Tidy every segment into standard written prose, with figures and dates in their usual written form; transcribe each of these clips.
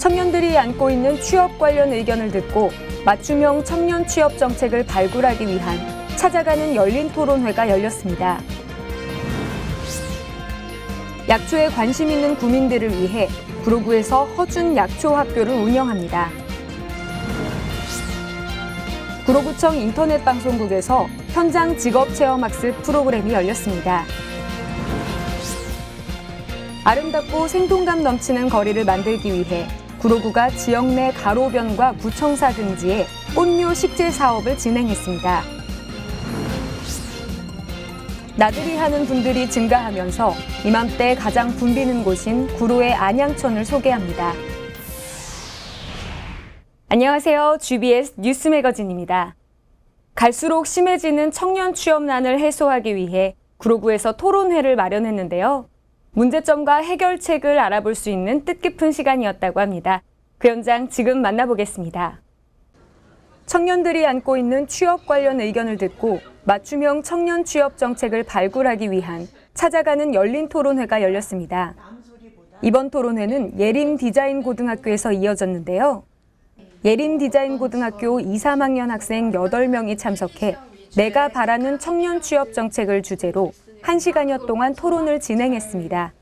청년들이 안고 있는 취업 관련 의견을 듣고 맞춤형 청년 취업 정책을 발굴하기 위한 찾아가는 열린 토론회가 열렸습니다. 약초에 관심 있는 구민들을 위해 구로구에서 허준 약초학교를 운영합니다. 구로구청 인터넷방송국에서 현장 직업체험학습 프로그램이 열렸습니다. 아름답고 생동감 넘치는 거리를 만들기 위해 구로구가 지역 내 가로변과 구청사 등지에 꽃묘 식재 사업을 진행했습니다. 나들이 하는 분들이 증가하면서 이맘때 가장 붐비는 곳인 구로의 안양천을 소개합니다. 안녕하세요. GBS 뉴스 매거진입니다. 갈수록 심해지는 청년 취업난을 해소하기 위해 구로구에서 토론회를 마련했는데요. 문제점과 해결책을 알아볼 수 있는 뜻깊은 시간이었다고 합니다. 그 현장 지금 만나보겠습니다. 청년들이 안고 있는 취업 관련 의견을 듣고 맞춤형 청년 취업 정책을 발굴하기 위한 찾아가는 열린 토론회가 열렸습니다. 이번 토론회는 예림디자인고등학교에서 이어졌는데요. 예림디자인고등학교 2, 3학년 학생 8명이 참석해 내가 바라는 청년 취업 정책을 주제로 1시간여 동안 토론을 진행했습니다.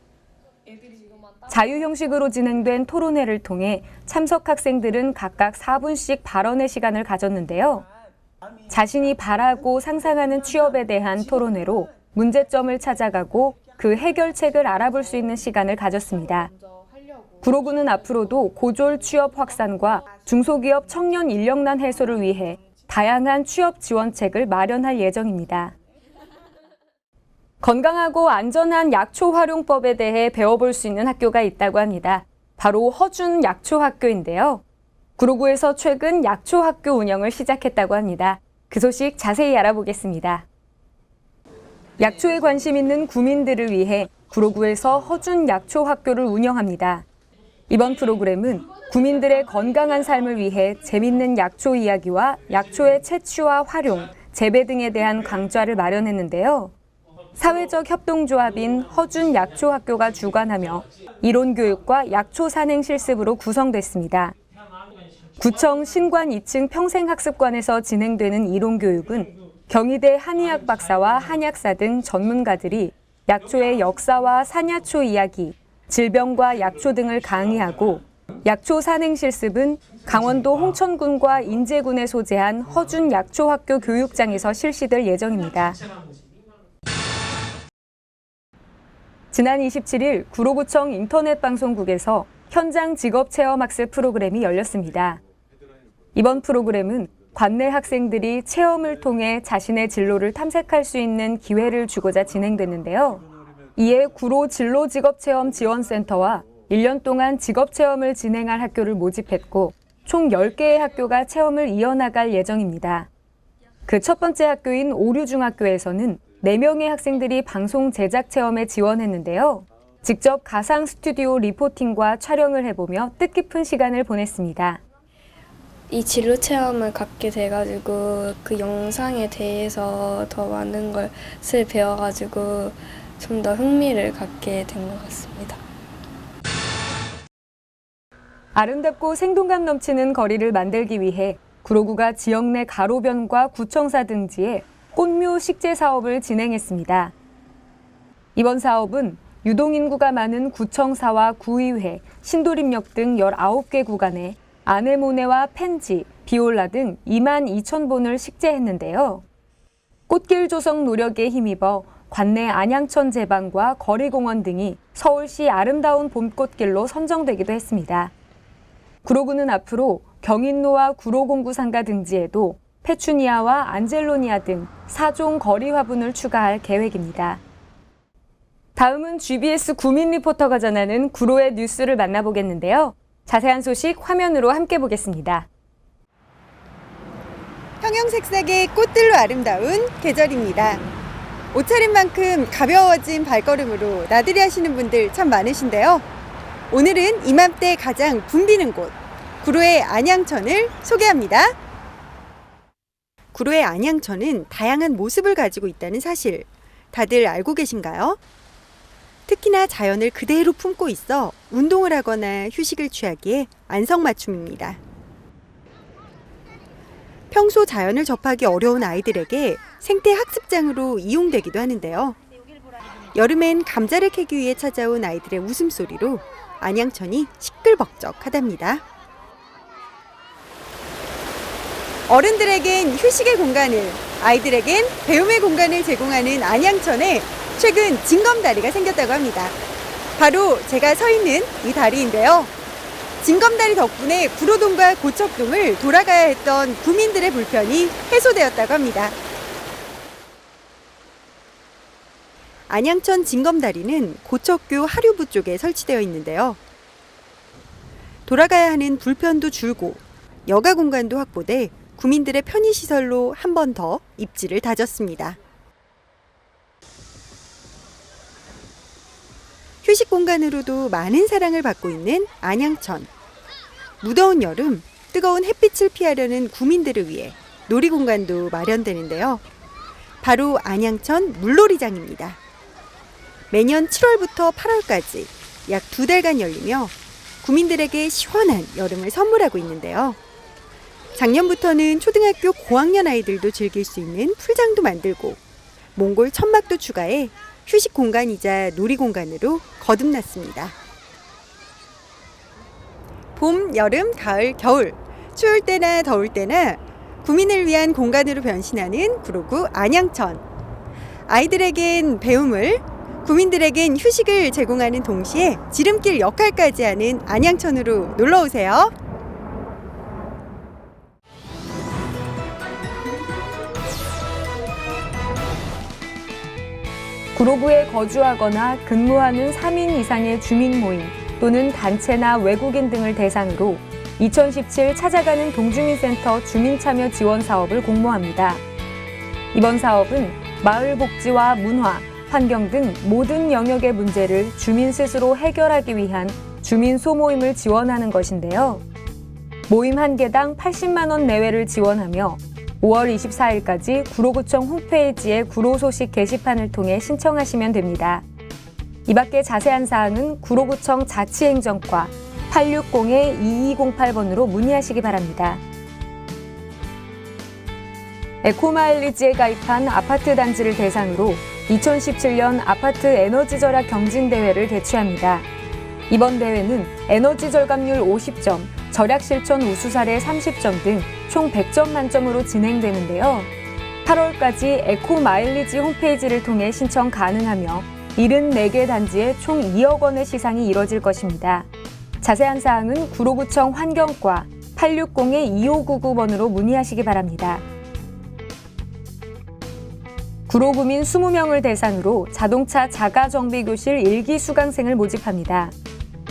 자유 형식으로 진행된 토론회를 통해 참석 학생들은 각각 4분씩 발언의 시간을 가졌는데요. 자신이 바라고 상상하는 취업에 대한 토론회로 문제점을 찾아가고 그 해결책을 알아볼 수 있는 시간을 가졌습니다. 구로구는 앞으로도 고졸 취업 확산과 중소기업 청년 인력난 해소를 위해 다양한 취업 지원책을 마련할 예정입니다. 건강하고 안전한 약초 활용법에 대해 배워볼 수 있는 학교가 있다고 합니다. 바로 허준 약초학교인데요. 구로구에서 최근 약초학교 운영을 시작했다고 합니다. 그 소식 자세히 알아보겠습니다. 약초에 관심 있는 구민들을 위해 구로구에서 허준 약초학교를 운영합니다. 이번 프로그램은 구민들의 건강한 삶을 위해 재밌는 약초 이야기와 약초의 채취와 활용, 재배 등에 대한 강좌를 마련했는데요. 사회적 협동조합인 허준 약초학교가 주관하며 이론교육과 약초 산행 실습으로 구성됐습니다. 구청 신관 2층 평생학습관에서 진행되는 이론교육은 경희대 한의학 박사와 한약사 등 전문가들이 약초의 역사와 산야초 이야기, 질병과 약초 등을 강의하고 약초 산행 실습은 강원도 홍천군과 인제군에 소재한 허준 약초학교 교육장에서 실시될 예정입니다. 지난 27일 구로구청 인터넷방송국에서 현장 직업체험학습 프로그램이 열렸습니다. 이번 프로그램은 관내 학생들이 체험을 통해 자신의 진로를 탐색할 수 있는 기회를 주고자 진행됐는데요. 이에 구로 진로직업체험 지원센터와 1년 동안 직업체험을 진행할 학교를 모집했고 총 10개의 학교가 체험을 이어나갈 예정입니다. 그 첫 번째 학교인 오류중학교에서는 4명의 학생들이 방송 제작 체험에 지원했는데요. 직접 가상 스튜디오 리포팅과 촬영을 해보며 뜻깊은 시간을 보냈습니다. 이 진로 체험을 갖게 돼가지고 그 영상에 대해서 더 많은 것을 배워가지고 좀 더 흥미를 갖게 된 것 같습니다. 아름답고 생동감 넘치는 거리를 만들기 위해 구로구가 지역 내 가로변과 구청사 등지에 꽃묘 식재 사업을 진행했습니다. 이번 사업은 유동인구가 많은 구청사와 구의회, 신도림역 등 19개 구간에 아네모네와 펜지, 비올라 등 22,000본을 식재했는데요. 꽃길 조성 노력에 힘입어 관내 안양천 제방과 거리공원 등이 서울시 아름다운 봄꽃길로 선정되기도 했습니다. 구로구는 앞으로 경인로와 구로공구상가 등지에도 페추니아와 안젤로니아 등 4종 거리 화분을 추가할 계획입니다. 다음은 GBS 구민 리포터가 전하는 구로의 뉴스를 만나보겠는데요. 자세한 소식 화면으로 함께 보겠습니다. 형형색색의 꽃들로 아름다운 계절입니다. 옷차림만큼 가벼워진 발걸음으로 나들이 하시는 분들 참 많으신데요. 오늘은 이맘때 가장 붐비는 곳, 구로의 안양천을 소개합니다. 구로의 안양천은 다양한 모습을 가지고 있다는 사실, 다들 알고 계신가요? 특히나 자연을 그대로 품고 있어 운동을 하거나 휴식을 취하기에 안성맞춤입니다. 평소 자연을 접하기 어려운 아이들에게 생태 학습장으로 이용되기도 하는데요. 여름엔 감자를 캐기 위해 찾아온 아이들의 웃음소리로 안양천이 시끌벅적하답니다. 어른들에겐 휴식의 공간을, 아이들에겐 배움의 공간을 제공하는 안양천에 최근 징검다리가 생겼다고 합니다. 바로 제가 서 있는 이 다리인데요. 징검다리 덕분에 구로동과 고척동을 돌아가야 했던 구민들의 불편이 해소되었다고 합니다. 안양천 징검다리는 고척교 하류부 쪽에 설치되어 있는데요. 돌아가야 하는 불편도 줄고 여가 공간도 확보돼 구민들의 편의시설로 한 번 더 입지를 다졌습니다. 휴식 공간으로도 많은 사랑을 받고 있는 안양천. 무더운 여름, 뜨거운 햇빛을 피하려는 구민들을 위해 놀이공간도 마련되는데요. 바로 안양천 물놀이장입니다. 매년 7월부터 8월까지 약 2달간 열리며 구민들에게 시원한 여름을 선물하고 있는데요. 작년부터는 초등학교 고학년 아이들도 즐길 수 있는 풀장도 만들고 몽골 천막도 추가해 휴식 공간이자 놀이 공간으로 거듭났습니다. 봄, 여름, 가을, 겨울, 추울 때나 더울 때나 구민을 위한 공간으로 변신하는 구로구 안양천. 아이들에겐 배움을, 구민들에겐 휴식을 제공하는 동시에 지름길 역할까지 하는 안양천으로 놀러오세요. 구로구에 거주하거나 근무하는 3인 이상의 주민 모임 또는 단체나 외국인 등을 대상으로 2017 찾아가는 동주민센터 주민참여 지원 사업을 공모합니다. 이번 사업은 마을 복지와 문화, 환경 등 모든 영역의 문제를 주민 스스로 해결하기 위한 주민 소모임을 지원하는 것인데요. 모임 한 개당 80만 원 내외를 지원하며 5월 24일까지 구로구청 홈페이지의 구로소식 게시판을 통해 신청하시면 됩니다. 이 밖에 자세한 사항은 구로구청 자치행정과 860-2208번으로 문의하시기 바랍니다. 에코마일리지에 가입한 아파트 단지를 대상으로 2017년 아파트 에너지 절약 경진대회를 개최합니다. 이번 대회는 에너지 절감률 50점, 절약 실천 우수 사례 30점 등 총 100점 만점으로 진행되는데요. 8월까지 에코마일리지 홈페이지를 통해 신청 가능하며 74개 단지에 총 2억 원의 시상이 이뤄질 것입니다. 자세한 사항은 구로구청 환경과 860-2599번으로 문의하시기 바랍니다. 구로구민 20명을 대상으로 자동차 자가정비교실 1기 수강생을 모집합니다.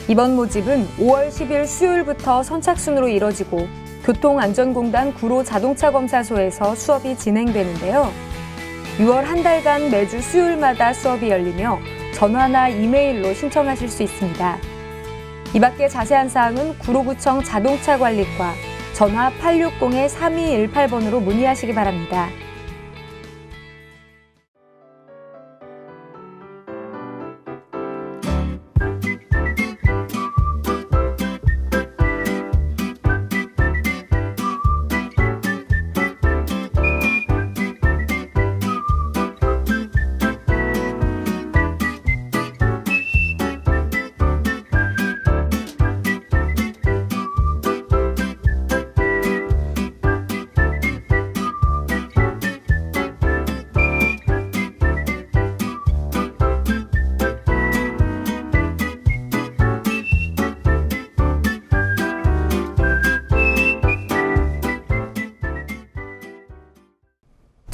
이번 모집은 5월 10일 수요일부터 선착순으로 이뤄지고 교통안전공단 구로자동차검사소에서 수업이 진행되는데요. 6월 한 달간 매주 수요일마다 수업이 열리며 전화나 이메일로 신청하실 수 있습니다. 이 밖에 자세한 사항은 구로구청 자동차관리과 전화 860-3218번으로 문의하시기 바랍니다.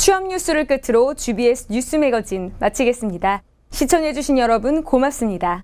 취업 뉴스를 끝으로 GBS 뉴스 매거진 마치겠습니다. 시청해주신 여러분 고맙습니다.